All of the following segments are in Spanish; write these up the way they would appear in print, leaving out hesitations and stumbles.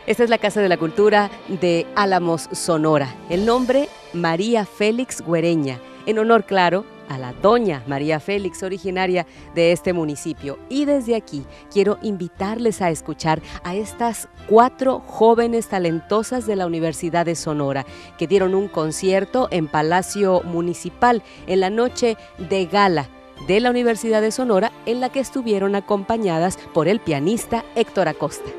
Esta es la Casa de la Cultura de Álamos, Sonora. El nombre, María Félix Güereña, en honor, claro, a la doña María Félix, originaria de este municipio. Y desde aquí quiero invitarles a escuchar a estas 4 jóvenes talentosas de la Universidad de Sonora que dieron un concierto en Palacio Municipal en la noche de gala de la Universidad de Sonora, en la que estuvieron acompañadas por el pianista Héctor Acosta.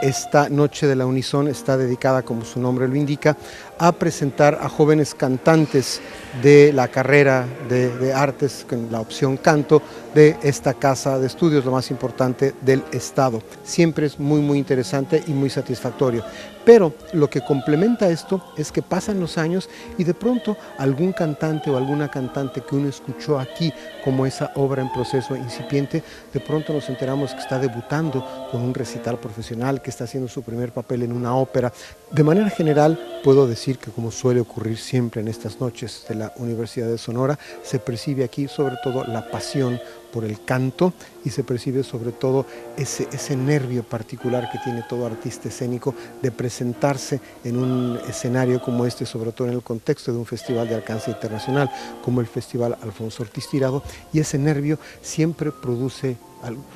Esta noche de la Unison está dedicada, como su nombre lo indica, a presentar a jóvenes cantantes de la carrera de artes, con la opción canto, de esta casa de estudios, lo más importante del estado. Siempre es muy interesante y muy satisfactorio. Pero lo que complementa esto es que pasan los años y de pronto algún cantante o alguna cantante que uno escuchó aquí como esa obra en proceso incipiente, de pronto nos enteramos que está debutando con un recital profesional, que está haciendo su primer papel en una ópera. De manera general, puedo decir que, como suele ocurrir siempre en estas noches de la Universidad de Sonora, se percibe aquí sobre todo la pasión por el canto y se percibe sobre todo ese nervio particular que tiene todo artista escénico de presentarse en un escenario como este, sobre todo en el contexto de un festival de alcance internacional como el Festival Alfonso Ortiz Tirado, y ese nervio siempre produce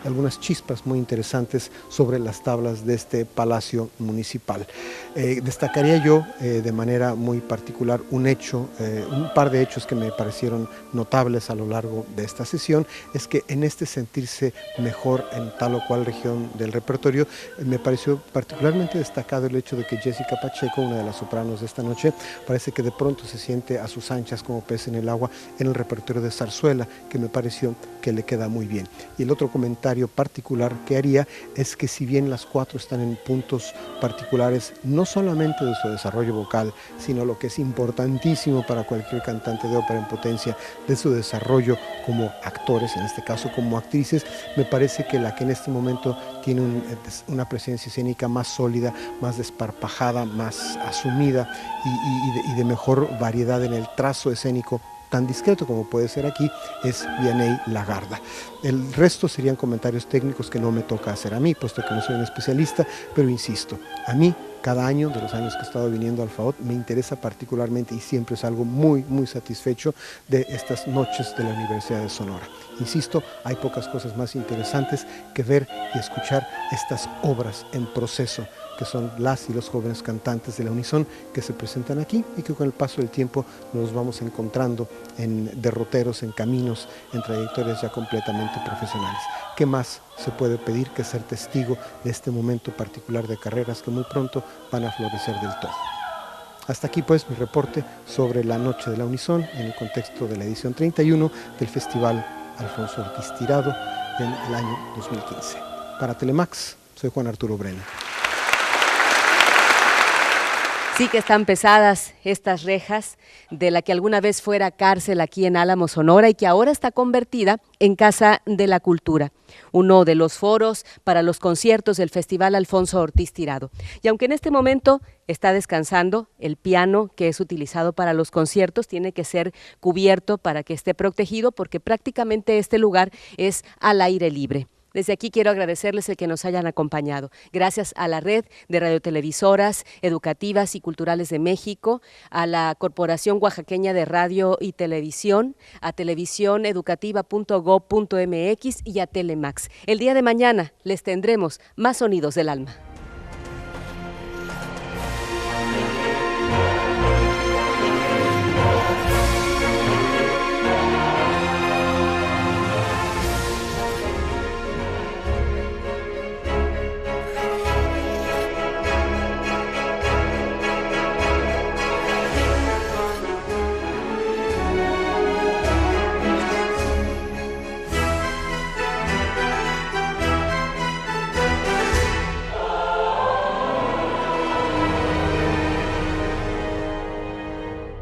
algunas chispas muy interesantes sobre las tablas de este Palacio Municipal. Destacaría yo de manera muy particular un par de hechos que me parecieron notables a lo largo de esta sesión. Es que en este sentirse mejor en tal o cual región del repertorio, me pareció particularmente destacado el hecho de que Jessica Pacheco, una de las sopranos de esta noche, parece que de pronto se siente a sus anchas como pez en el agua en el repertorio de zarzuela, que me pareció que le queda muy bien. Y el otro comentario particular que haría es que, si bien las 4 están en puntos particulares, no solamente de su desarrollo vocal, sino lo que es importantísimo para cualquier cantante de ópera en potencia, de su desarrollo como actores en este caso como actrices, me parece que la que en este momento tiene una presencia escénica más sólida, más desparpajada, más asumida y de mejor variedad en el trazo escénico tan discreto como puede ser aquí, es Vianney Lagarda. El resto serían comentarios técnicos que no me toca hacer a mí, puesto que no soy un especialista, pero insisto, a mí cada año, de los años que he estado viniendo al FAOT, me interesa particularmente y siempre es algo muy, muy satisfecho de estas noches de la Universidad de Sonora. Insisto, hay pocas cosas más interesantes que ver y escuchar estas obras en proceso, que son las y los jóvenes cantantes de la Unison que se presentan aquí y que con el paso del tiempo nos vamos encontrando en derroteros, en caminos, en trayectorias ya completamente profesionales. ¿Qué más se puede pedir que ser testigo de este momento particular de carreras que muy pronto van a florecer del todo? Hasta aquí pues mi reporte sobre la Noche de la Unison en el contexto de la edición 31 del Festival Alfonso Ortiz Tirado en el año 2015. Para Telemax, soy Juan Arturo Brena. Sí que están pesadas estas rejas de la que alguna vez fuera cárcel aquí en Álamos, Sonora, y que ahora está convertida en Casa de la Cultura, uno de los foros para los conciertos del Festival Alfonso Ortiz Tirado. Y aunque en este momento está descansando, el piano que es utilizado para los conciertos tiene que ser cubierto para que esté protegido, porque prácticamente este lugar es al aire libre. Desde aquí quiero agradecerles el que nos hayan acompañado. Gracias a la Red de Radiotelevisoras Educativas y Culturales de México, a la Corporación Oaxaqueña de Radio y Televisión, a televisioneducativa.gov.mx y a Telemax. El día de mañana les tendremos más sonidos del alma.